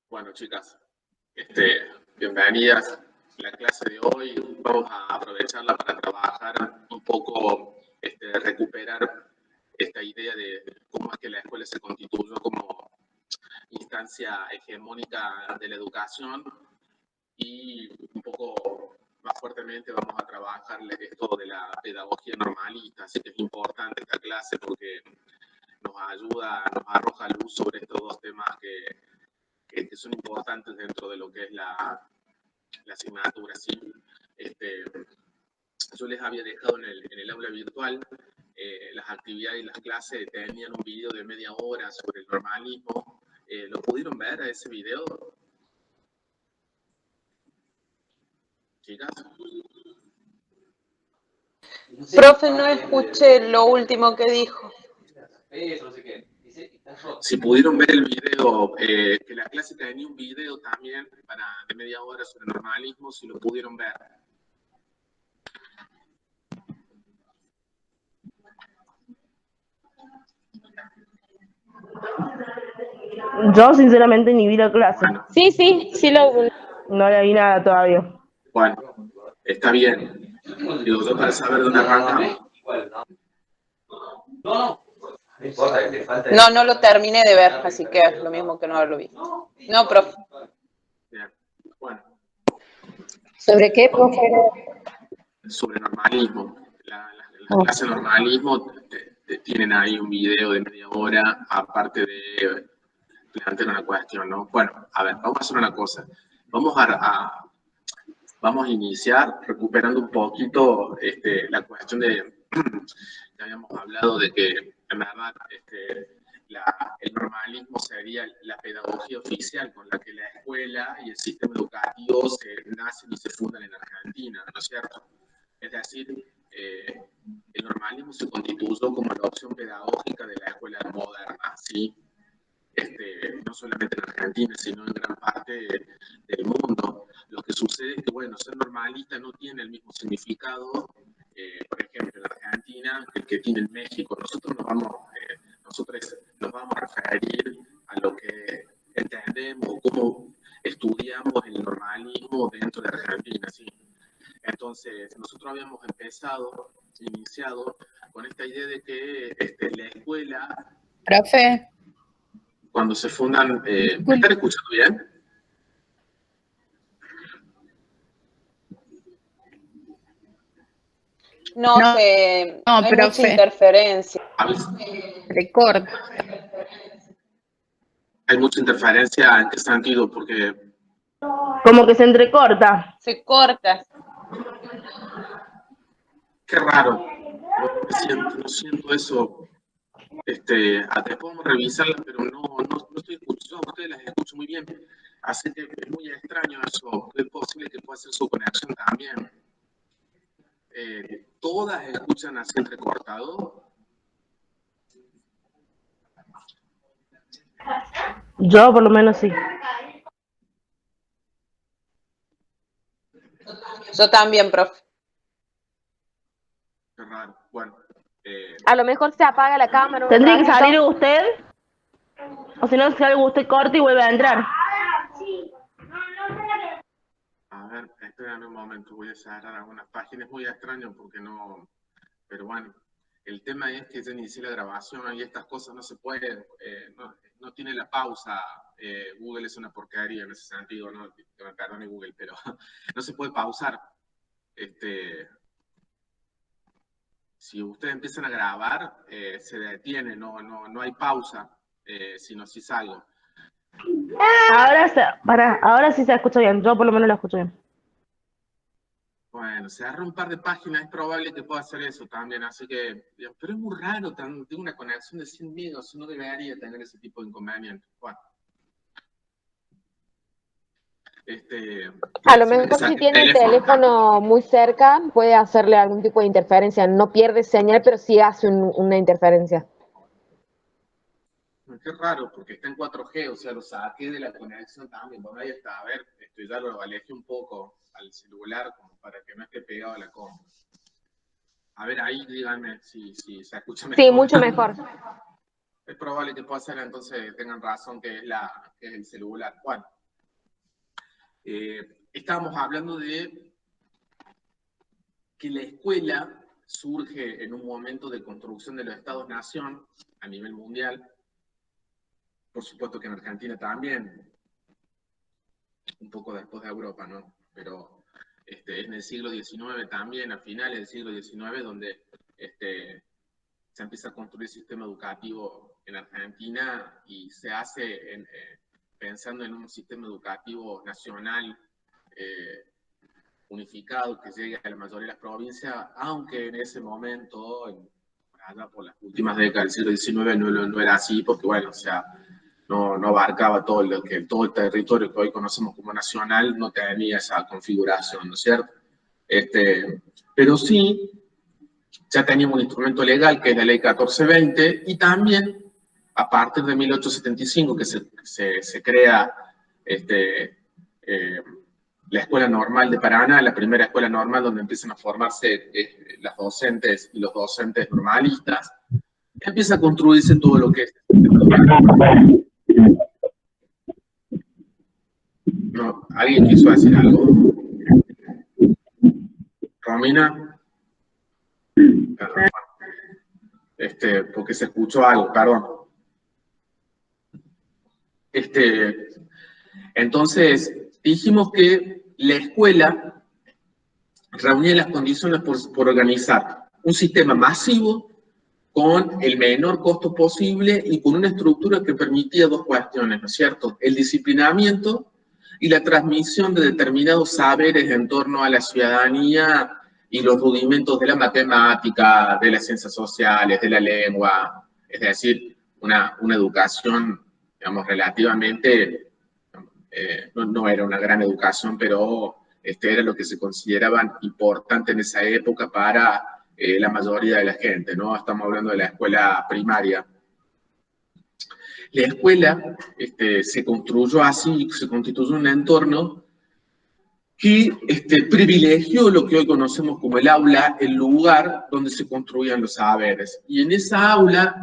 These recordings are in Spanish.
Bueno, chicas, bienvenidas. La clase de hoy vamos a aprovecharla para trabajar un poco, recuperar esta idea de cómo es que la escuela se constituyó como instancia hegemónica de la educación y un poco más fuertemente vamos a trabajar esto de la pedagogía normalista. Así que es importante esta clase porque nos ayuda, nos arroja luz sobre estos dos temas que son importantes dentro de lo que es la asignatura. ¿Sí? Yo les había dejado en el aula virtual las actividades y las clases, tenían un video de media hora sobre el normalismo. ¿Lo pudieron ver a ese video? ¿Chicas? Profe, no escuché lo último que dijo. Si pudieron ver el video, que la clase tenía un video también de media hora sobre normalismo, si lo pudieron ver. Yo sinceramente ni vi la clase. Bueno, Sí lo... No le vi nada todavía. Bueno, está bien. Digo, yo para saber dónde arrancamos. No lo terminé de ver, así que es lo mismo que no haberlo visto. No, profe. Bien. Bueno. ¿Sobre qué, profe? Sobre normalismo. La clase de normalismo tienen ahí un video de media hora, aparte de plantear una cuestión, ¿no? Bueno, a ver, vamos a hacer una cosa. Vamos a iniciar recuperando un poquito la cuestión de que habíamos hablado de que en verdad el normalismo sería la pedagogía oficial con la que la escuela y el sistema educativo nacen y se fundan en Argentina, ¿no es cierto? Es decir, el normalismo se constituyó como la opción pedagógica de la escuela moderna, ¿sí? No solamente en Argentina, sino en gran parte del mundo. Lo que sucede es que, bueno, ser normalista no tiene el mismo significado, por ejemplo, en Argentina, que el que tiene en México. Nosotros nos vamos a referir a lo que entendemos, cómo estudiamos el normalismo dentro de Argentina, ¿sí? Entonces, nosotros habíamos iniciado con esta idea de que la escuela... Profe. Cuando se fundan... ¿Me están escuchando bien? No, hay profe. mucha interferencia. Recorta. Hay mucha interferencia, ¿en qué sentido? Porque... Como que se entrecorta. Se corta. Qué raro. No siento eso. Después podemos revisarla, pero no estoy escuchando. A ustedes las escucho muy bien. Así que es muy extraño eso. Es posible que pueda ser su conexión también. ¿Todas escuchan así entrecortado? Yo por lo menos sí. Yo también, profe. Qué raro. Bueno. A lo mejor se apaga la cámara. ¿Tendría que salir usted? O si no, si algo usted corta y vuelve a entrar. A ver, espérame un momento, voy a cerrar algunas páginas. Es muy extraño porque no... Pero bueno, el tema es que ya inicié la grabación y estas cosas no se pueden... no tiene la pausa. Google es una porquería en ese sentido, ¿no? Que me perdone Google, pero no se puede pausar. Si ustedes empiezan a grabar, se detiene, no hay pausa, sino si salgo. Ahora sí se escucha bien. Yo por lo menos la escucho bien. Bueno, se agarra un par de páginas, es probable que pueda hacer eso también, así que... Pero es muy raro, tengo una conexión de 100 megas, no debería tener ese tipo de inconveniente. Bueno. A lo mejor si tiene el teléfono muy cerca, puede hacerle algún tipo de interferencia. No pierde señal, pero sí hace una interferencia. Qué raro, porque está en 4G, o sea, lo saqué de la conexión también. Bueno, ahí está, a ver, ya lo alejé un poco al celular como para que no esté pegado a la compra. A ver, ahí díganme si se escucha mejor. Sí, mucho mejor. Es probable que pueda ser, entonces tengan razón que es el celular. Bueno, Estábamos hablando de que la escuela surge en un momento de construcción de los Estados-nación a nivel mundial, por supuesto que en Argentina también, un poco después de Europa, ¿no? Pero en el siglo XIX también, a finales del siglo XIX, donde se empieza a construir el sistema educativo en Argentina y se hace pensando en un sistema educativo nacional unificado que llegue a la mayoría de las provincias, aunque en ese momento, allá por las últimas décadas del siglo XIX, no era así, porque bueno, o sea, no abarcaba todo el territorio que hoy conocemos como nacional, no tenía esa configuración, ¿no es cierto? Pero sí, ya teníamos un instrumento legal que es la Ley 1420, y también, a partir de 1875, que se crea la Escuela Normal de Paraná, la primera escuela normal donde empiezan a formarse las docentes y los docentes normalistas, empieza a construirse todo lo que es. No, ¿alguien quiso decir algo? ¿Romina? Perdón. Porque se escuchó algo, perdón. Entonces, dijimos que la escuela reunía las condiciones por organizar un sistema masivo con el menor costo posible y con una estructura que permitía dos cuestiones, ¿no es cierto? El disciplinamiento y la transmisión de determinados saberes en torno a la ciudadanía y los rudimentos de la matemática, de las ciencias sociales, de la lengua, es decir, una educación, digamos, relativamente, no era una gran educación, pero era lo que se consideraban importante en esa época para la mayoría de la gente, ¿no? Estamos hablando de la escuela primaria. La escuela se construyó así, se constituyó un entorno que privilegió lo que hoy conocemos como el aula, el lugar donde se construían los saberes. Y en esa aula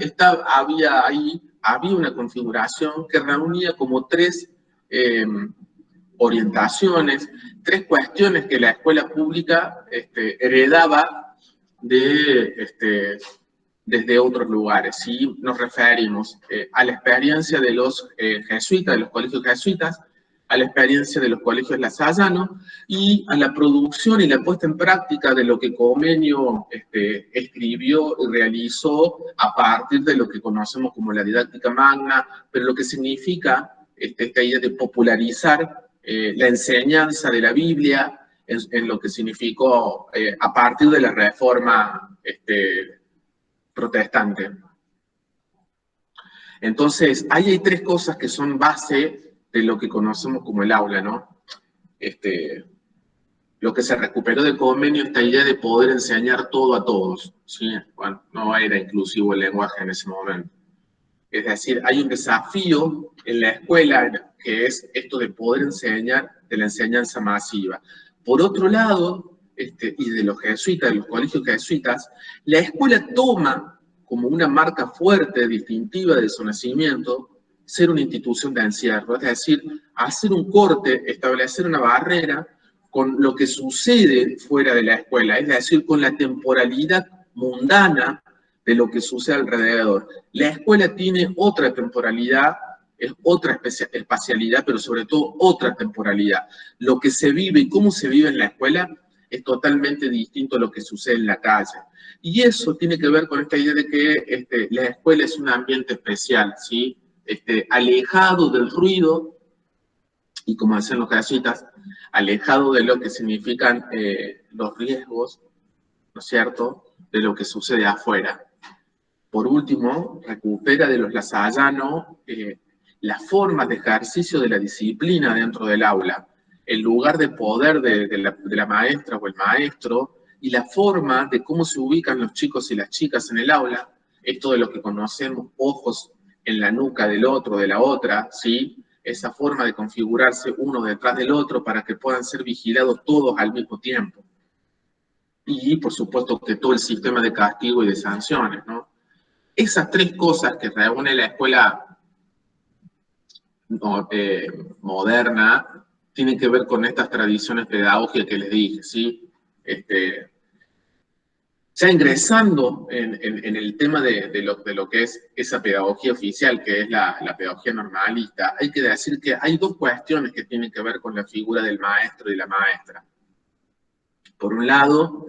había una configuración que reunía como tres orientaciones, tres cuestiones que la escuela pública heredaba desde otros lugares. ¿Sí? Nos referimos a la experiencia de los jesuitas, de los colegios jesuitas, a la experiencia de los colegios lasallanos y a la producción y la puesta en práctica de lo que Comenio escribió y realizó a partir de lo que conocemos como la didáctica magna, pero lo que significa esta idea de popularizar la enseñanza de la Biblia en lo que significó a partir de la reforma protestante. Entonces, ahí hay tres cosas que son base de lo que conocemos como el aula, ¿no? Lo que se recuperó de Comenio, esta idea de poder enseñar todo a todos, ¿sí? Bueno, no era inclusivo el lenguaje en ese momento. Es decir, hay un desafío en la escuela que es esto de poder enseñar, de la enseñanza masiva. Por otro lado, y de los jesuitas, de los colegios jesuitas, la escuela toma como una marca fuerte, distintiva de su nacimiento, ser una institución de encierro, es decir, hacer un corte, establecer una barrera con lo que sucede fuera de la escuela, es decir, con la temporalidad mundana de lo que sucede alrededor. La escuela tiene otra temporalidad, es otra espacialidad, pero sobre todo otra temporalidad. Lo que se vive y cómo se vive en la escuela es totalmente distinto a lo que sucede en la calle. Y eso tiene que ver con esta idea de que la escuela es un ambiente especial, ¿sí? Alejado del ruido, y como decían los jesuitas, alejado de lo que significan los riesgos, ¿no es cierto?, de lo que sucede afuera. Por último, recupera de los lasallanos las formas de ejercicio de la disciplina dentro del aula, el lugar de poder de la maestra o el maestro, y la forma de cómo se ubican los chicos y las chicas en el aula, esto de lo que conocemos, ojos en la nuca del otro, de la otra, ¿sí? Esa forma de configurarse uno detrás del otro para que puedan ser vigilados todos al mismo tiempo. Y, por supuesto, que todo el sistema de castigo y de sanciones, ¿no? Esas tres cosas que reúne la escuela moderna tiene que ver con estas tradiciones pedagógicas que les dije, ¿sí? Ya ingresando en el tema de lo que es esa pedagogía oficial, que es la pedagogía normalista, hay que decir que hay dos cuestiones que tienen que ver con la figura del maestro y la maestra. Por un lado,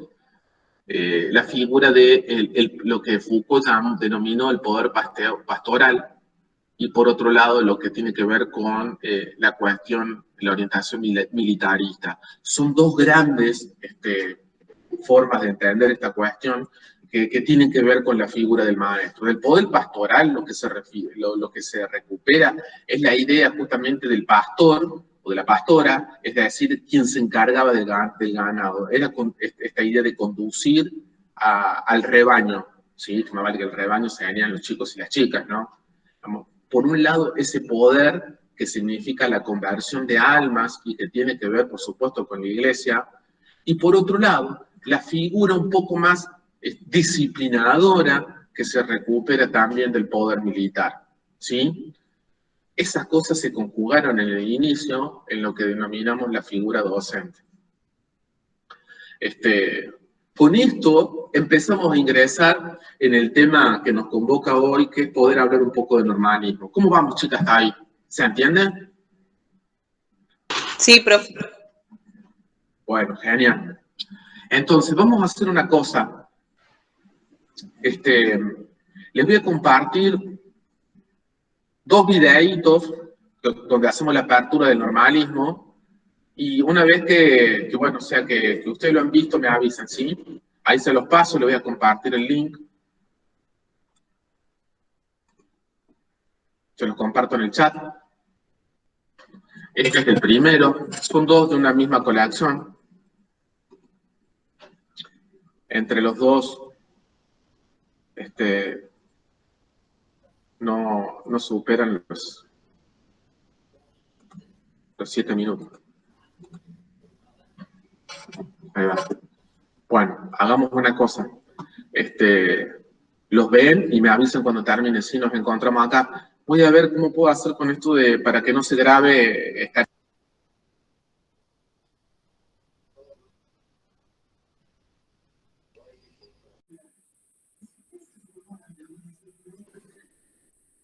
la figura de lo que Foucault denominó el poder pastoral, y por otro lado, lo que tiene que ver con la cuestión de la orientación militarista. Son dos grandes formas de entender esta cuestión que tienen que ver con la figura del maestro. Del poder pastoral, lo que se recupera es la idea justamente del pastor o de la pastora, es decir, quien se encargaba del ganado. Era esta idea de conducir al rebaño, ¿sí? Que me vale que el rebaño se venían los chicos y las chicas, ¿no? Por un lado, ese poder que significa la conversión de almas y que tiene que ver, por supuesto, con la iglesia, y por otro lado, la figura un poco más disciplinadora que se recupera también del poder militar, ¿sí? Esas cosas se conjugaron en el inicio en lo que denominamos la figura docente. Con esto empezamos a ingresar en el tema que nos convoca hoy, que es poder hablar un poco de normalismo. ¿Cómo vamos, chicas, hasta ahí? ¿Se entiende? Sí, profe. Bueno, genial. Entonces, vamos a hacer una cosa. Les voy a compartir dos videitos donde hacemos la apertura del normalismo. Y una vez que bueno, o sea, que ustedes lo han visto, me avisan, ¿sí? Ahí se los paso, les voy a compartir el link. Se los comparto en el chat. Este es el primero. Son dos de una misma colección. Entre los dos, no superan los 7 minutos. Ahí va. Bueno, hagamos una cosa. Los ven y me avisan cuando termine. Si nos encontramos acá. Voy a ver cómo puedo hacer con esto para que no se grabe.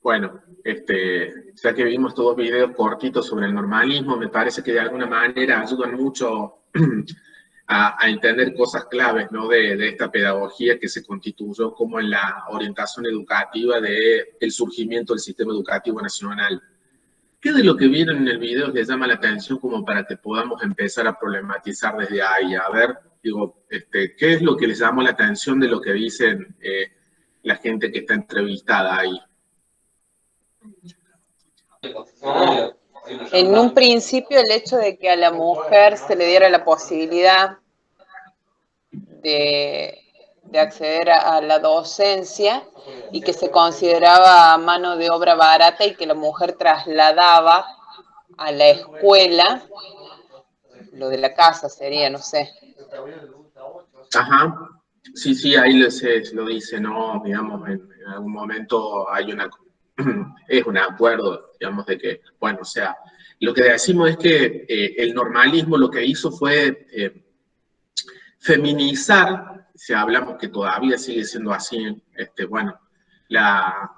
Bueno, ya que vimos estos dos videos cortitos sobre el normalismo, me parece que de alguna manera ayudan mucho a entender cosas claves, ¿no? de esta pedagogía que se constituyó como en la orientación educativa del surgimiento del sistema educativo nacional. ¿Qué de lo que vieron en el video les llama la atención como para que podamos empezar a problematizar desde ahí? A ver, digo, ¿qué es lo que les llamó la atención de lo que dicen la gente que está entrevistada ahí? En un principio, el hecho de que a la mujer se le diera la posibilidad de acceder a la docencia y que se consideraba mano de obra barata y que la mujer trasladaba a la escuela, lo de la casa sería, no sé. Ajá, sí, ahí lo dice, ¿no? Digamos, en algún momento hay es un acuerdo, digamos, de que, bueno, o sea, lo que decimos es que el normalismo lo que hizo fue feminizar, si hablamos que todavía sigue siendo así, bueno, la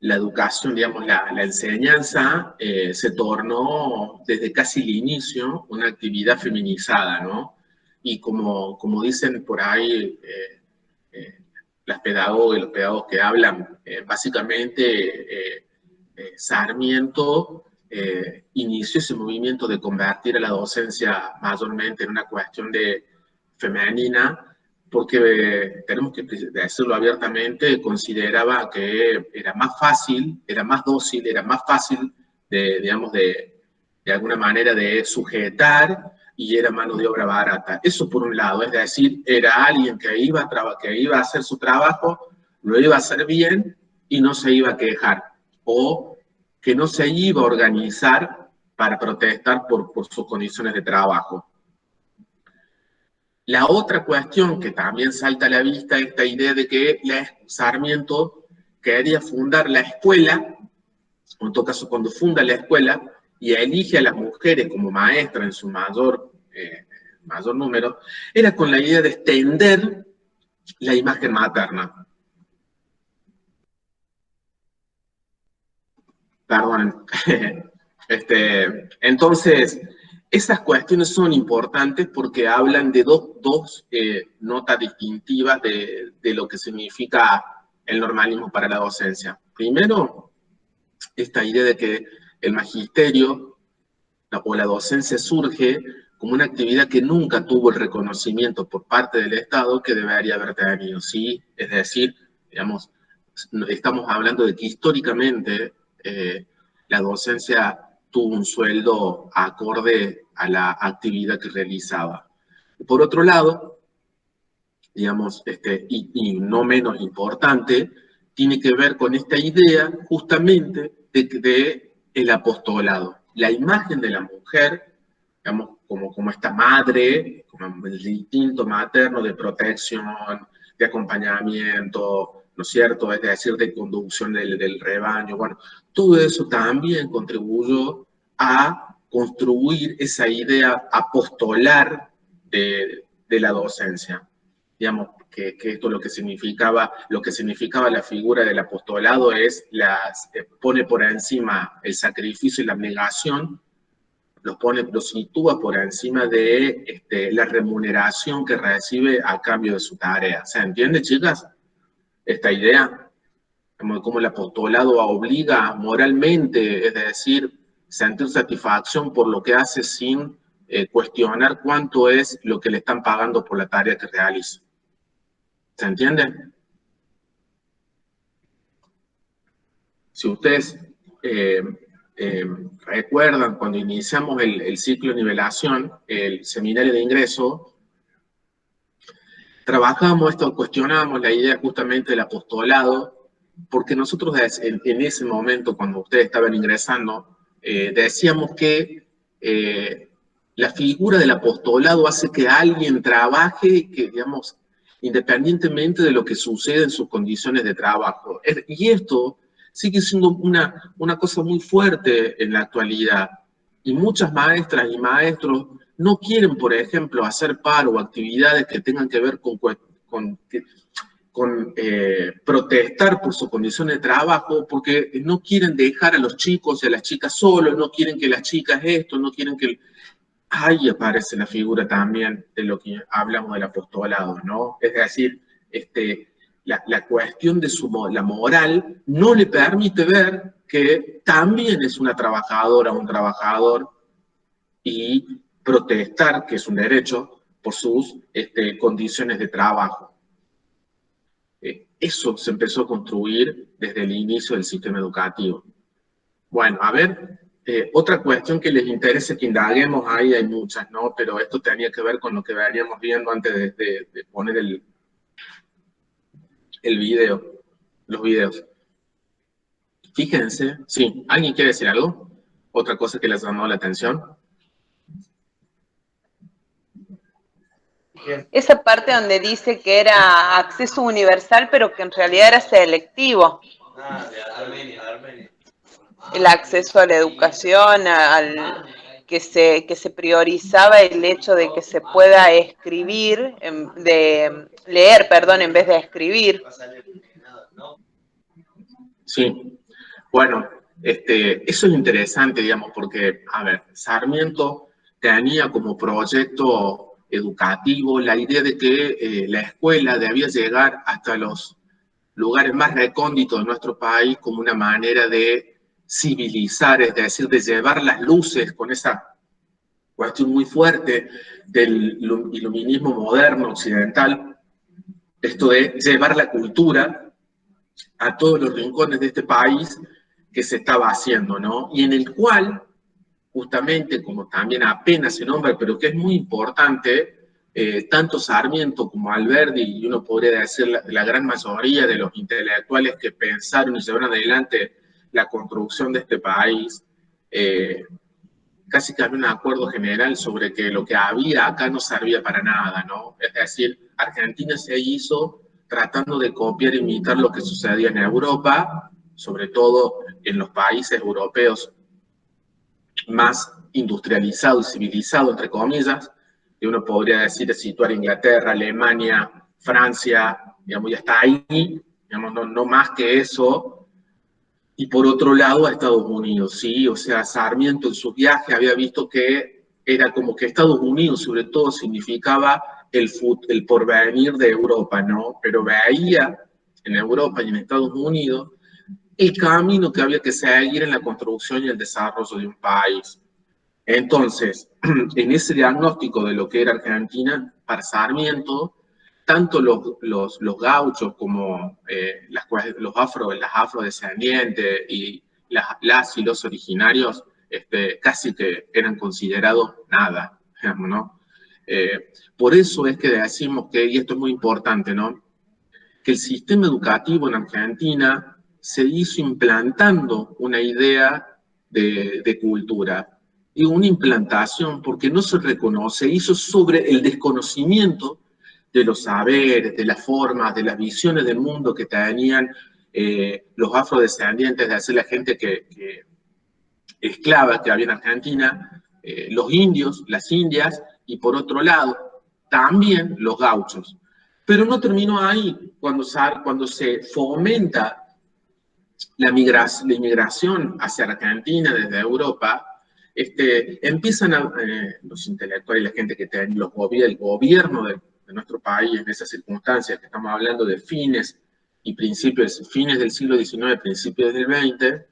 educación, digamos, la enseñanza se tornó desde casi el inicio una actividad feminizada, ¿no? Y como dicen por ahí las pedagogas y los pedagogos que hablan, básicamente Sarmiento inició ese movimiento de convertir a la docencia mayormente en una cuestión femenina, porque tenemos que decirlo abiertamente, consideraba que era más fácil, era más dócil, era más fácil digamos, de alguna manera de sujetar, y era mano de obra barata. Eso por un lado, es decir, era alguien que iba a hacer su trabajo, lo iba a hacer bien y no se iba a quejar, o que no se iba a organizar para protestar por sus condiciones de trabajo. La otra cuestión que también salta a la vista es esta idea de que Sarmiento quería fundar la escuela, en todo caso cuando funda la escuela, y elige a las mujeres como maestras en su mayor número, era con la idea de extender la imagen materna. Perdón. Entonces, esas cuestiones son importantes porque hablan de dos notas distintivas de lo que significa el normalismo para la docencia. Primero, esta idea de que el magisterio o la docencia surge como una actividad que nunca tuvo el reconocimiento por parte del Estado que debería haber tenido, ¿sí? Es decir, digamos, estamos hablando de que históricamente la docencia tuvo un sueldo acorde a la actividad que realizaba. Por otro lado, digamos, y no menos importante, tiene que ver con esta idea justamente de el apostolado. La imagen de la mujer, digamos, como esta madre, como el instinto materno de protección, de acompañamiento, ¿no es cierto? Es decir, de conducción del rebaño. Bueno, todo eso también contribuyó a construir esa idea apostolar de la docencia. Digamos, que esto lo que significaba la figura del apostolado es, pone por encima el sacrificio y la abnegación, lo sitúa por encima de la remuneración que recibe a cambio de su tarea. ¿Se entiende, chicas? Esta idea, como el apostolado obliga moralmente, es decir, sentir satisfacción por lo que hace sin cuestionar cuánto es lo que le están pagando por la tarea que realiza. ¿Se entiende? Si ustedes recuerdan, cuando iniciamos el ciclo de nivelación, el seminario de ingreso, trabajamos esto, cuestionamos la idea justamente del apostolado, porque nosotros en ese momento, cuando ustedes estaban ingresando, decíamos que la figura del apostolado hace que alguien trabaje, que, digamos, independientemente de lo que sucede en sus condiciones de trabajo. Y esto sigue siendo una cosa muy fuerte en la actualidad. Y muchas maestras y maestros no quieren, por ejemplo, hacer paro o actividades que tengan que ver con protestar por su condición de trabajo, porque no quieren dejar a los chicos y a las chicas solos, no quieren que las chicas esto, no quieren que... Ahí aparece la figura también de lo que hablamos del apostolado, ¿no? Es decir, la cuestión de la moral no le permite ver que también es una trabajadora o un trabajador y protestar, que es un derecho, por sus condiciones de trabajo. Eso se empezó a construir desde el inicio del sistema educativo. Bueno, a ver, otra cuestión que les interese que indaguemos, ahí hay muchas, ¿no? Pero esto tenía que ver con lo que veníamos viendo antes de poner el video, los videos. Fíjense, sí, ¿alguien quiere decir algo? ¿Otra cosa que les llamó la atención? Esa parte donde dice que era acceso universal, pero que en realidad era selectivo. El acceso a la educación, que se priorizaba el hecho de que se pueda escribir, leer, en vez de escribir. Sí, bueno, eso es interesante, digamos, porque, a ver, Sarmiento tenía como proyecto educativo la idea de que la escuela debía llegar hasta los lugares más recónditos de nuestro país como una manera de civilizar, es decir, de llevar las luces con esa cuestión muy fuerte del iluminismo moderno occidental, esto de llevar la cultura a todos los rincones de este país que se estaba haciendo, ¿no? Y en el cual, justamente, como también apenas se nombra, pero que es muy importante, tanto Sarmiento como Alberdi, y uno podría decir la gran mayoría de los intelectuales que pensaron y llevaron adelante la construcción de este país, casi que había un acuerdo general sobre que lo que había acá no servía para nada, ¿no? Es decir, Argentina se hizo tratando de copiar e imitar lo que sucedía en Europa, sobre todo en los países europeos más industrializado y civilizado, entre comillas, y uno podría decir, situar Inglaterra, Alemania, Francia, digamos, ya está ahí, digamos, no más que eso. Y por otro lado, a Estados Unidos, ¿sí? O sea, Sarmiento en su viaje había visto que era como que Estados Unidos, sobre todo, significaba el porvenir de Europa, ¿no? Pero veía en Europa y en Estados Unidos el camino que había que seguir en la construcción y el desarrollo de un país. Entonces, en ese diagnóstico de lo que era Argentina, para Sarmiento, tanto los gauchos como las afrodescendientes y las y los originarios casi que eran considerados nada, digamos, ¿no? Por eso es que decimos que, y esto es muy importante, ¿no? Que el sistema educativo en Argentina se hizo implantando una idea de cultura, y una implantación porque no se reconoce, hizo sobre el desconocimiento de los saberes, de las formas, de las visiones del mundo que tenían los afrodescendientes, de hacer la gente esclava que había en Argentina, los indios, las indias, y por otro lado, también los gauchos. Pero no terminó ahí. Cuando se fomenta la inmigración hacia Argentina desde Europa, empiezan los intelectuales, la gente que tiene el gobierno de nuestro país en esas circunstancias, que estamos hablando de fines del siglo XIX, principios del XX,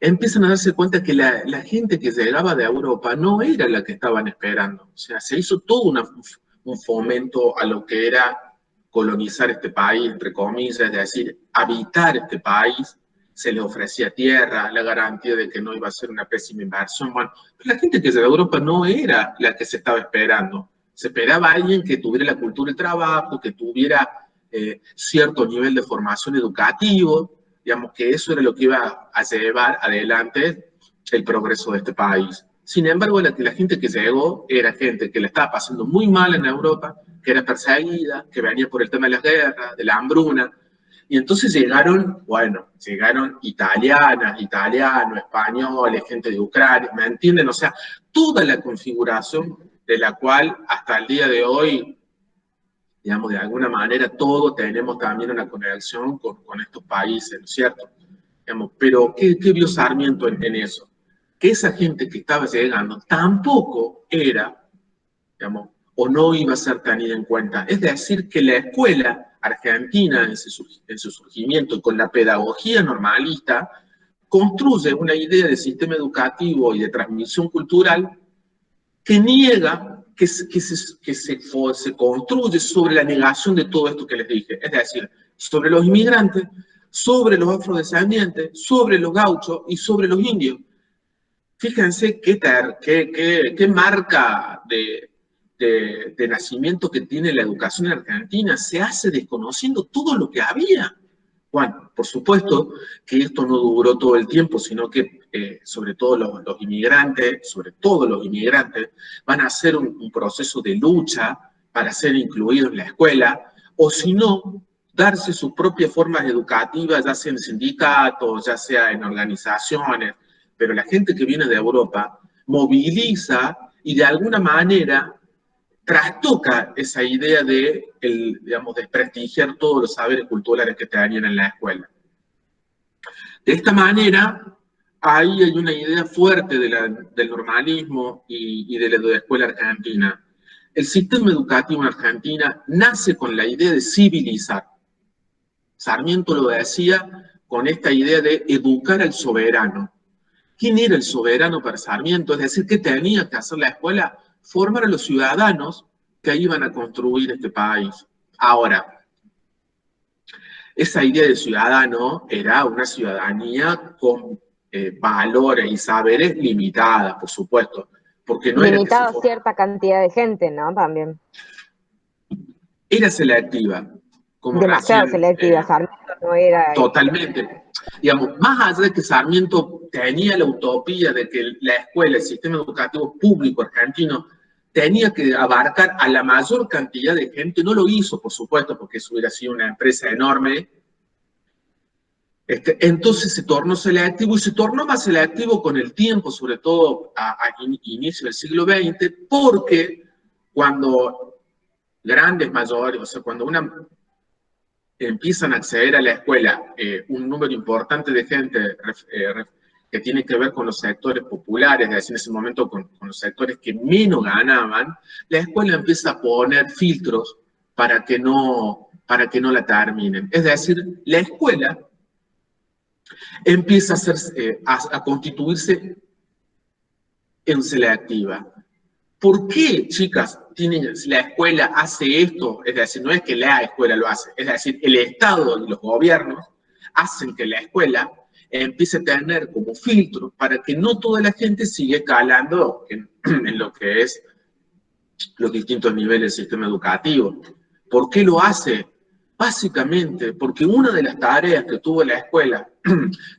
empiezan a darse cuenta que la gente que llegaba de Europa no era la que estaban esperando. O sea, se hizo todo un fomento a lo que era colonizar este país, entre comillas, es decir, habitar este país. Se le ofrecía tierra, la garantía de que no iba a ser una pésima inversión. Bueno, pero la gente que llegaba de Europa no era la que se estaba esperando. Se esperaba a alguien que tuviera la cultura del trabajo, que tuviera cierto nivel de formación educativo, digamos que eso era lo que iba a llevar adelante el progreso de este país. Sin embargo, la gente que llegó era gente que la estaba pasando muy mal en Europa, que era perseguida, que venía por el tema de las guerras, de la hambruna, y entonces llegaron italianos, españoles, gente de Ucrania, ¿me entienden? O sea, toda la configuración de la cual hasta el día de hoy, digamos, de alguna manera todos tenemos también una conexión con estos países, ¿no es cierto? Digamos, pero, ¿qué vio Sarmiento en eso? Que esa gente que estaba llegando tampoco era, digamos, o no iba a ser tenida en cuenta. Es decir, que la escuela argentina en su surgimiento y con la pedagogía normalista construye una idea de sistema educativo y de transmisión cultural que niega, que se construye sobre la negación de todo esto que les dije, es decir, sobre los inmigrantes, sobre los afrodescendientes, sobre los gauchos y sobre los indios. Fíjense qué marca de nacimiento que tiene la educación en Argentina, se hace desconociendo todo lo que había. Bueno, por supuesto que esto no duró todo el tiempo, sino que sobre todo los inmigrantes, van a hacer un proceso de lucha para ser incluidos en la escuela, o si no, darse sus propias formas educativas, ya sea en sindicatos, ya sea en organizaciones, pero la gente que viene de Europa moviliza y de alguna manera trastoca esa idea de, digamos, desprestigiar todos los saberes culturales que tenían en la escuela. De esta manera, ahí hay una idea fuerte del normalismo y de la escuela argentina. El sistema educativo en Argentina nace con la idea de civilizar. Sarmiento lo decía con esta idea de educar al soberano. ¿Quién era el soberano para Sarmiento? Es decir, ¿qué tenía que hacer la escuela? Formar a los ciudadanos que iban a construir este país. Ahora, esa idea de ciudadano era una ciudadanía con valores y saberes limitadas, por supuesto. Porque no limitado a cierta cantidad de gente, ¿no? También. Era selectiva. Como demasiado selectiva, Sarmiento no era... Totalmente. Digamos, más allá de que Sarmiento tenía la utopía de que la escuela, el sistema educativo público argentino, tenía que abarcar a la mayor cantidad de gente, no lo hizo, por supuesto, porque eso hubiera sido una empresa enorme, Entonces se tornó selectivo y se tornó más selectivo con el tiempo, sobre todo a inicio del siglo XX, porque cuando grandes mayores, o sea, cuando empiezan a acceder a la escuela un número importante de gente que tiene que ver con los sectores populares, es decir, en ese momento con los sectores que menos ganaban, la escuela empieza a poner filtros para que no la terminen. Es decir, la escuela empieza a constituirse en selectiva. ¿Por qué, chicas, la escuela hace esto? Es decir, no es que la escuela lo hace, es decir, el Estado y los gobiernos hacen que la escuela empiece a tener como filtro para que no toda la gente siga calando en lo que es los distintos niveles del sistema educativo. ¿Por qué lo hace? Básicamente porque una de las tareas que tuvo la escuela,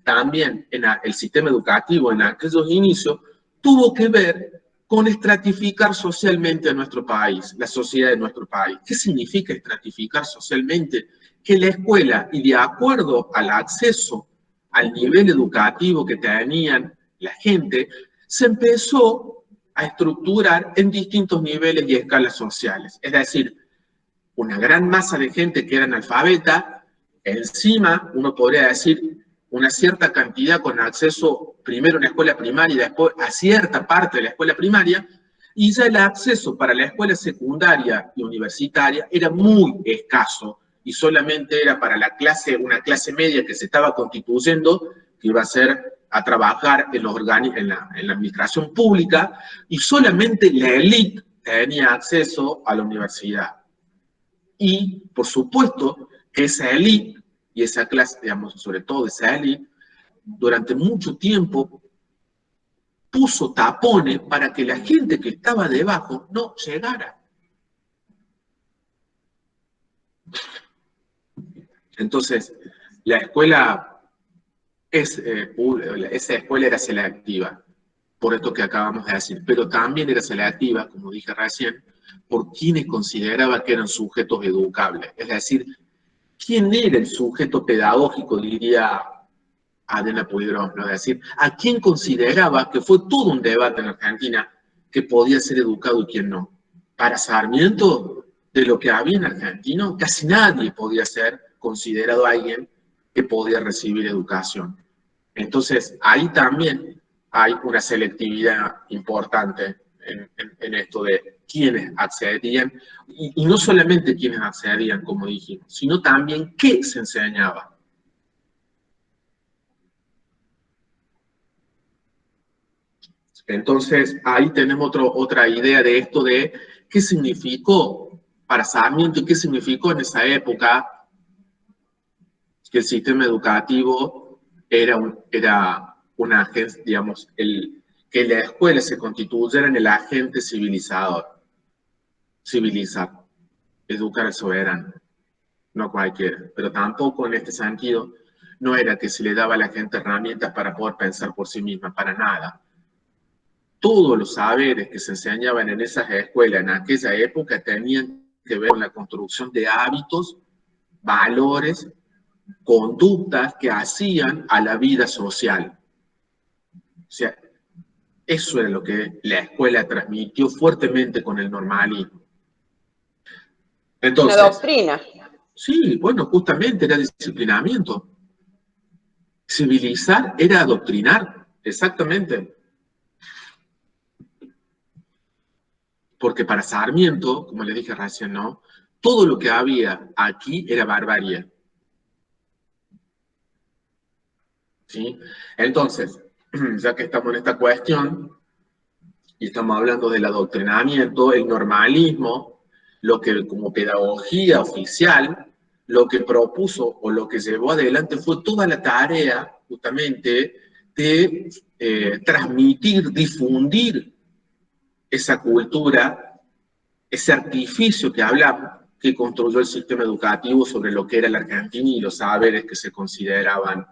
también en el sistema educativo en aquellos inicios, tuvo que ver con estratificar socialmente a nuestro país, la sociedad de nuestro país. ¿Qué significa estratificar socialmente? Que la escuela, y de acuerdo al acceso al nivel educativo que tenían la gente, se empezó a estructurar en distintos niveles y escalas sociales. Es decir, una gran masa de gente que era analfabeta, encima, uno podría decir, una cierta cantidad con acceso primero a la escuela primaria y después a cierta parte de la escuela primaria, y ya el acceso para la escuela secundaria y universitaria era muy escaso, y solamente era para una clase media que se estaba constituyendo, que iba a trabajar en la administración pública, y solamente la élite tenía acceso a la universidad. Y, por supuesto, que esa élite, y esa clase, digamos, sobre todo esa élite, durante mucho tiempo puso tapones para que la gente que estaba debajo no llegara. Entonces, la escuela, esa escuela era selectiva, por esto que acabamos de decir, pero también era selectiva, como dije recién, por quienes consideraba que eran sujetos educables. Es decir, ¿quién era el sujeto pedagógico, diría Adriana Puigdrós, ¿no? Es decir, ¿a quién consideraba, que fue todo un debate en Argentina, que podía ser educado y quién no? Para Sarmiento, de lo que había en Argentina, casi nadie podía ser considerado alguien que podía recibir educación. Entonces, ahí también hay una selectividad importante en esto de quiénes accedían, y no solamente quiénes accedían, como dijimos, sino también qué se enseñaba. Entonces, ahí tenemos otra idea de esto de qué significó para Sarmiento y qué significó en esa época que el sistema educativo era una agencia, digamos, que la escuela se constituyera en el agente civilizador. Civilizar, educar al soberano, no cualquiera, pero tampoco en este sentido no era que se le daba a la gente herramientas para poder pensar por sí misma, para nada. Todos los saberes que se enseñaban en esas escuelas en aquella época tenían que ver con la construcción de hábitos, valores, conductas que hacían a la vida social. O sea, eso era lo que la escuela transmitió fuertemente con el normalismo. Entonces, una doctrina. Sí, bueno, justamente era disciplinamiento. Civilizar era adoctrinar, exactamente. Porque para Sarmiento, como le dije recién, ¿no? Todo lo que había aquí era barbarie. ¿Sí? Entonces, ya que estamos en esta cuestión, y estamos hablando del adoctrinamiento, el normalismo, lo que como pedagogía oficial, lo que propuso o lo que llevó adelante fue toda la tarea, justamente, de transmitir, difundir esa cultura, ese artificio que hablamos, que construyó el sistema educativo sobre lo que era la Argentina y los saberes que se consideraban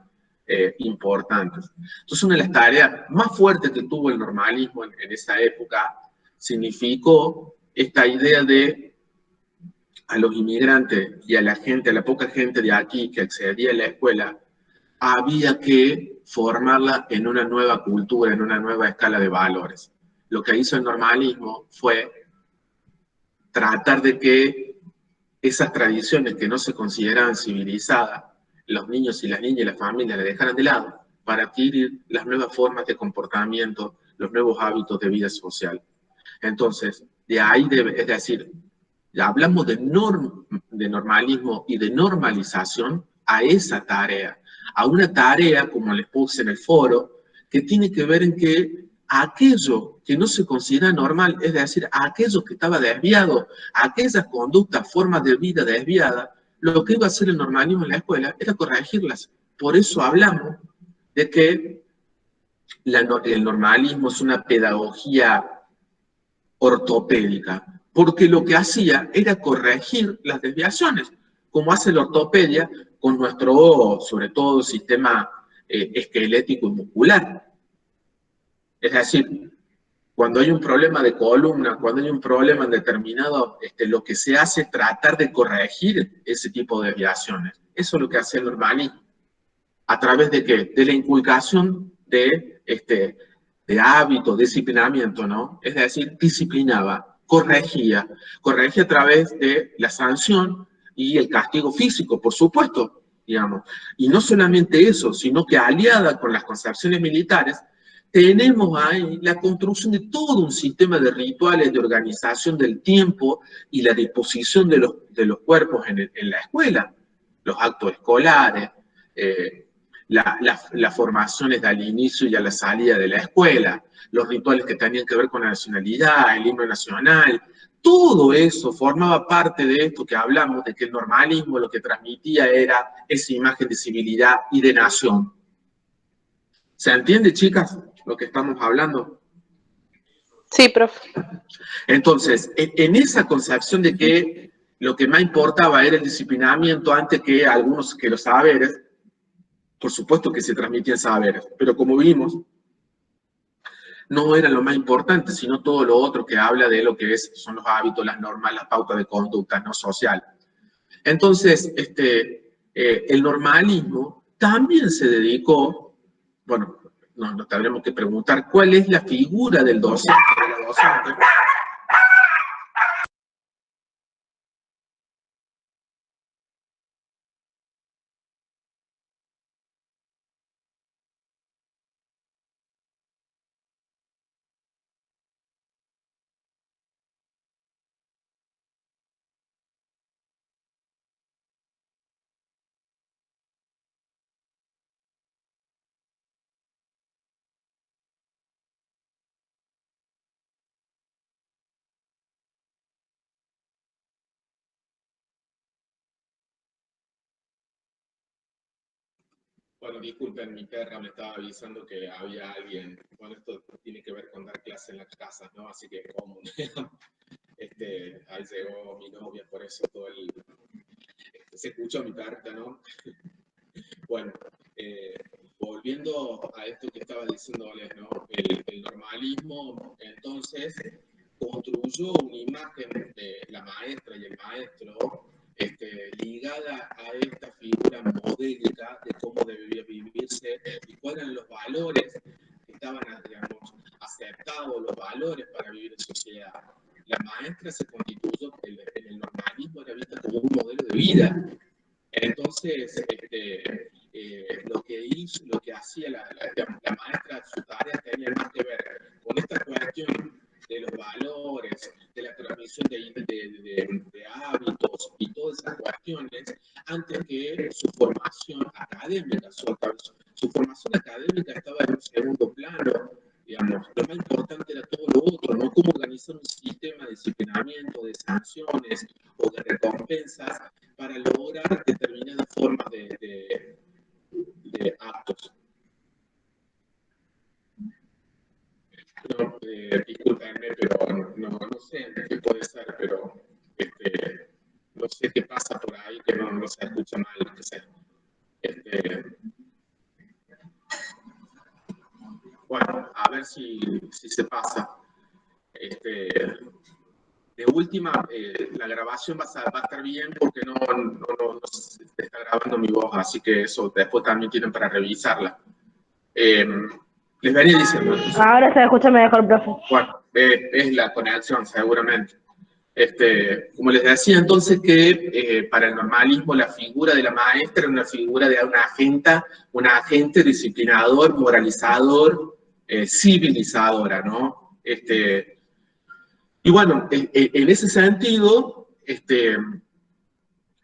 importantes. Entonces, una de las tareas más fuertes que tuvo el normalismo en esa época significó esta idea de a los inmigrantes y a la gente, a la poca gente de aquí que accedía a la escuela, había que formarla en una nueva cultura, en una nueva escala de valores. Lo que hizo el normalismo fue tratar de que esas tradiciones que no se consideraban civilizadas, los niños y las niñas y las familias las dejaran de lado para adquirir las nuevas formas de comportamiento, los nuevos hábitos de vida social. Entonces, de ahí debe, es decir, ya hablamos de normalismo y de normalización a esa tarea, a una tarea, como les puse en el foro, que tiene que ver en que aquello que no se considera normal, es decir, aquello que estaba desviado, aquellas conductas, formas de vida desviadas, lo que iba a hacer el normalismo en la escuela era corregirlas. Por eso hablamos de que el normalismo es una pedagogía ortopédica, porque lo que hacía era corregir las desviaciones, como hace la ortopedia con nuestro, sobre todo, sistema esquelético y muscular. Es decir, cuando hay un problema de columna, cuando hay un problema en determinado, lo que se hace es tratar de corregir ese tipo de desviaciones. Eso es lo que hace el normalismo. ¿A través de qué? De la inculcación de hábitos, disciplinamiento, ¿no? Es decir, disciplinaba, corregía a través de la sanción y el castigo físico, por supuesto, digamos. Y no solamente eso, sino que aliada con las concepciones militares, tenemos ahí la construcción de todo un sistema de rituales, de organización del tiempo y la disposición de los cuerpos en la escuela, los actos escolares, las formaciones al inicio y a la salida de la escuela, los rituales que tenían que ver con la nacionalidad, el himno nacional, todo eso formaba parte de esto que hablamos, de que el normalismo lo que transmitía era esa imagen de civilidad y de nación. ¿Se entiende, chicas, lo que estamos hablando? Sí, profe. Entonces, en esa concepción de que lo que más importaba era el disciplinamiento antes que algunos que los saberes, por supuesto que se transmitían saberes, pero como vimos, no era lo más importante, sino todo lo otro que habla de lo que son los hábitos, las normas, las pautas de conducta no social. Entonces, el normalismo también se dedicó, bueno, nos tendremos que preguntar cuál es la figura del docente, de la docente. Bueno, disculpen, mi perra me estaba avisando que había alguien. Bueno, esto tiene que ver con dar clase en las casas, ¿no? Así que común. Ahí llegó mi novia, por eso todo el... se escuchó mi perrita, ¿no? Bueno, volviendo a esto que estaba diciéndoles, ¿no? El normalismo, entonces, construyó una imagen de la maestra y el maestro ligada a esta figura modélica de cómo debía vivirse y cuáles eran los valores que estaban, digamos, aceptados, los valores para vivir en sociedad. La maestra se constituyó, en el normalismo era vista como un modelo de vida. Entonces, lo que hacía la maestra, su tarea tenía más que ver con esta cuestión de los valores, de la transmisión de hábitos y todas esas cuestiones, antes que su formación académica. Su formación académica estaba en un segundo plano, digamos. Lo más importante era todo lo otro, ¿no? Cómo organizar un sistema de disciplinamiento, de sanciones o de recompensas para lograr determinadas formas de actos. No, discúlpenme, pero no sé qué puede ser, pero no sé qué pasa por ahí, que no se escucha mal, no sé. Bueno, a ver si se pasa. De última, la grabación va a estar bien porque no se está grabando mi voz, así que eso después también tienen para revisarla. Les venía diciendo. Entonces, Ahora se escucha mejor, profe. bueno, es la conexión, seguramente. Como les decía entonces que para el normalismo la figura de la maestra era una figura de un agente disciplinador, moralizador, civilizadora, ¿no? Y bueno, en ese sentido,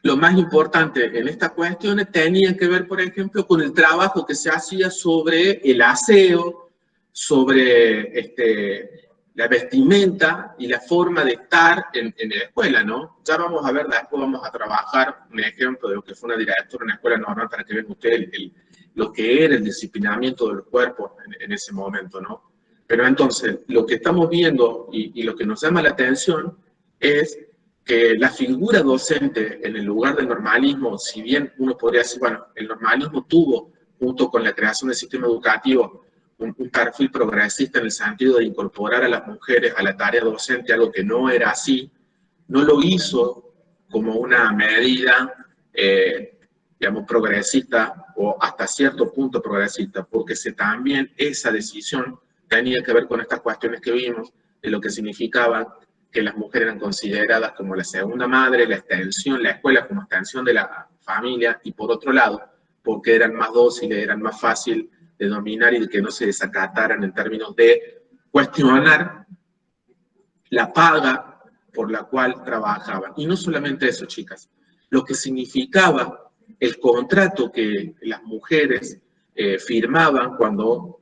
lo más importante en estas cuestiones tenía que ver, por ejemplo, con el trabajo que se hacía sobre el aseo, sobre la vestimenta y la forma de estar en la escuela, ¿no? Ya vamos a ver, después vamos a trabajar un ejemplo de lo que fue una directora en una escuela normal para que vean ustedes lo que era el disciplinamiento del cuerpo en ese momento, ¿no? Pero entonces, lo que estamos viendo y lo que nos llama la atención es que la figura docente en el lugar del normalismo, si bien uno podría decir, bueno, el normalismo tuvo, junto con la creación del sistema educativo, un perfil progresista en el sentido de incorporar a las mujeres a la tarea docente, algo que no era así, no lo hizo como una medida, digamos, progresista o hasta cierto punto progresista, porque también esa decisión tenía que ver con estas cuestiones que vimos, de lo que significaba que las mujeres eran consideradas como la segunda madre, la escuela como extensión de la familia, y por otro lado, porque eran más dóciles, eran más fácil de dominar y de que no se desacataran en términos de cuestionar la paga por la cual trabajaban. Y no solamente eso, chicas, lo que significaba el contrato que las mujeres firmaban cuando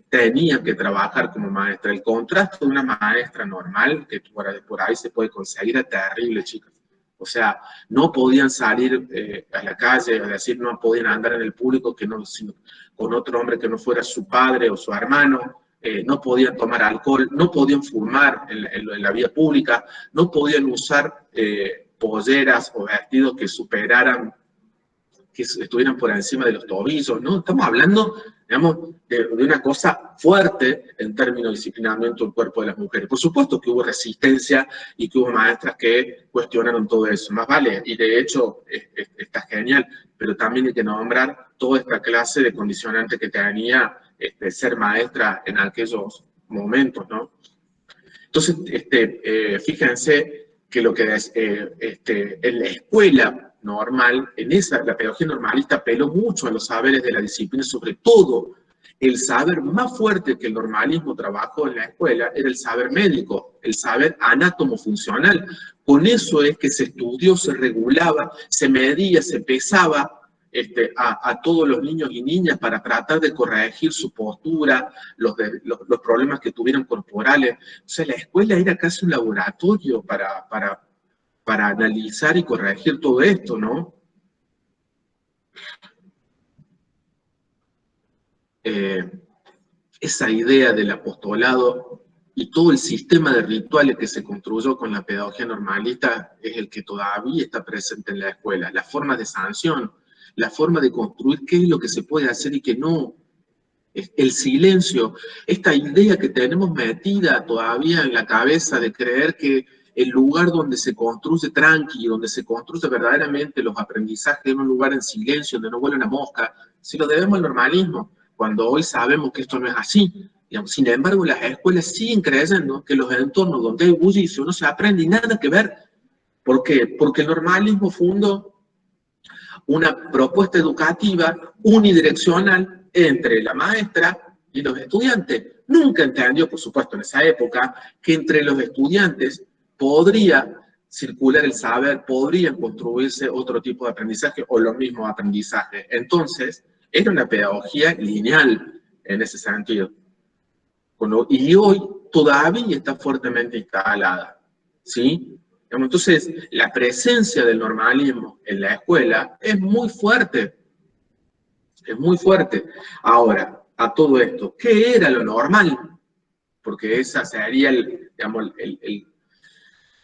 tenían que trabajar como maestra. El contrato de una maestra normal, que por ahí se puede conseguir, era terrible, chicas. O sea, no podían salir a la calle, es decir, no podían andar en el público con otro hombre que no fuera su padre o su hermano, no podían tomar alcohol, no podían fumar en la vía pública, no podían usar polleras o vestidos que estuvieran por encima de los tobillos, ¿no? Estamos hablando, digamos, de una cosa fuerte en términos de disciplinamiento del cuerpo de las mujeres. Por supuesto que hubo resistencia y que hubo maestras que cuestionaron todo eso, más vale, y de hecho está genial, pero también hay que nombrar toda esta clase de condicionante que tenía ser maestra en aquellos momentos, ¿no? Entonces, fíjense que lo que en la escuela normal, la pedagogía normalista apeló mucho a los saberes de la disciplina, sobre todo el saber más fuerte que el normalismo trabajó en la escuela era el saber médico, el saber anátomo-funcional. Con eso es que se estudió, se regulaba, se medía, se pesaba a todos los niños y niñas para tratar de corregir su postura, los problemas que tuvieran corporales. O sea, la escuela era casi un laboratorio para analizar y corregir todo esto, ¿no? Esa idea del apostolado y todo el sistema de rituales que se construyó con la pedagogía normalista es el que todavía está presente en la escuela. La forma de sanción, la forma de construir qué es lo que se puede hacer y qué no. El silencio, esta idea que tenemos metida todavía en la cabeza de creer que el lugar donde se construye tranqui, donde se construye verdaderamente los aprendizajes en un lugar en silencio, donde no vuela una mosca, se lo debemos al normalismo, cuando hoy sabemos que esto no es así. Digamos, sin embargo, las escuelas siguen creyendo que los entornos donde hay bullicio no se aprende y nada que ver. ¿Por qué? Porque el normalismo fundó una propuesta educativa unidireccional entre la maestra y los estudiantes. Nunca entendió, por supuesto, en esa época, que entre los estudiantes podría circular el saber, podrían construirse otro tipo de aprendizaje o los mismos aprendizajes. Entonces, era una pedagogía lineal en ese sentido. Y hoy todavía está fuertemente instalada, ¿sí? Entonces, la presencia del normalismo en la escuela es muy fuerte. Es muy fuerte. Ahora, a todo esto, ¿qué era lo normal? Porque esa sería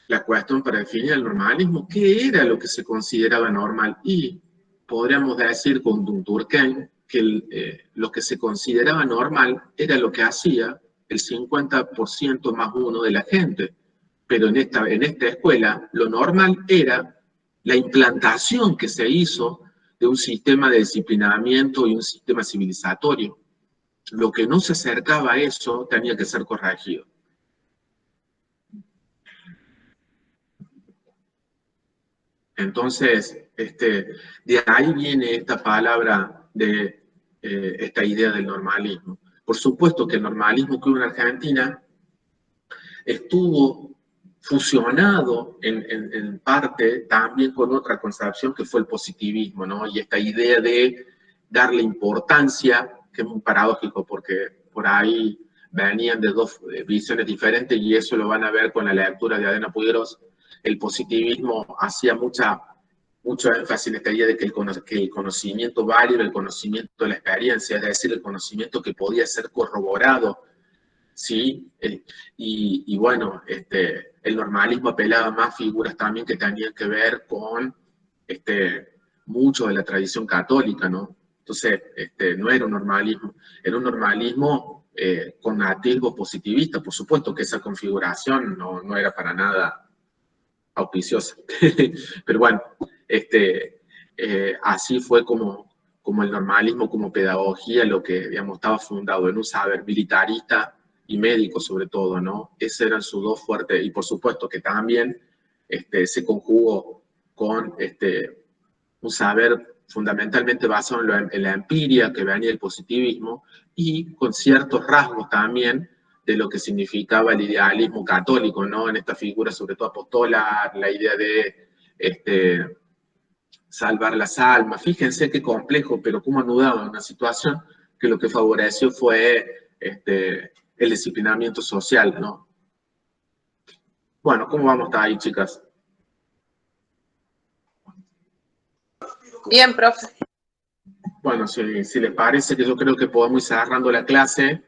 la cuestión para definir el normalismo. ¿Qué era lo que se consideraba normal? Y podríamos decir con Durkheim que lo que se consideraba normal era lo que hacía el 50% más uno de la gente. pero en esta escuela lo normal era la implantación que se hizo de un sistema de disciplinamiento y un sistema civilizatorio. Lo que no se acercaba a eso tenía que ser corregido. Entonces, de ahí viene esta palabra de esta idea del normalismo. Por supuesto que el normalismo que hubo en Argentina estuvo fusionado en parte también con otra concepción que fue el positivismo, ¿no? Y esta idea de darle importancia, que es muy paradójico porque por ahí venían de dos visiones diferentes y eso lo van a ver con la lectura de Adriana Puigros. El positivismo hacía mucho énfasis en esta idea de que el conocimiento válido, el conocimiento de la experiencia, es decir, el conocimiento que podía ser corroborado, ¿sí? Y bueno, el normalismo apelaba a más figuras también que tenían que ver con mucho de la tradición católica, ¿no? Entonces, no era un normalismo, era un normalismo con atisbos positivistas. Por supuesto que esa configuración no era para nada auspiciosa. Pero bueno, así fue como el normalismo como pedagogía, lo que, digamos, estaba fundado en un saber militarista y médico sobre todo, ¿no? Esos eran sus dos fuertes, y por supuesto que también se conjugó con un saber fundamentalmente basado en la empiria que venía del positivismo y con ciertos rasgos también de lo que significaba el idealismo católico, ¿no? En esta figura sobre todo apostolar, la idea de salvar las almas. Fíjense qué complejo, pero cómo anudaba una situación que lo que favoreció fue el disciplinamiento social, ¿no? Bueno, ¿cómo vamos hasta ahí, chicas? Bien, profe. Bueno, si les parece, que yo creo que podemos ir cerrando la clase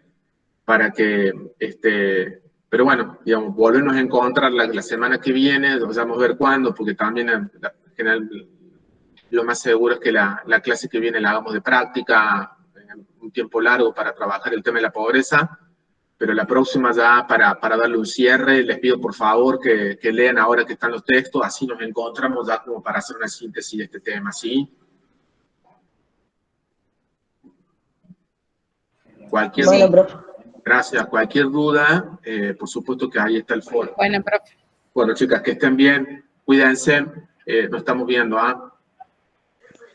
para que, pero bueno, digamos, volvernos a encontrar la semana que viene, vamos a ver cuándo, porque también en general lo más seguro es que la clase que viene la hagamos de práctica, en un tiempo largo para trabajar el tema de la pobreza, pero la próxima ya para darle un cierre, les pido por favor que lean ahora que están los textos, así nos encontramos ya como para hacer una síntesis de este tema, ¿sí? Bueno, profe. Gracias. Cualquier duda, por supuesto que ahí está el foro. Bueno, profe. Bueno, chicas, que estén bien, cuídense, nos estamos viendo, ¿ah?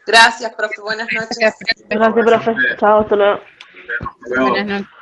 Gracias, profe. Buenas noches. Gracias, profe. Chao, hasta luego. Hasta luego. Buenas noches.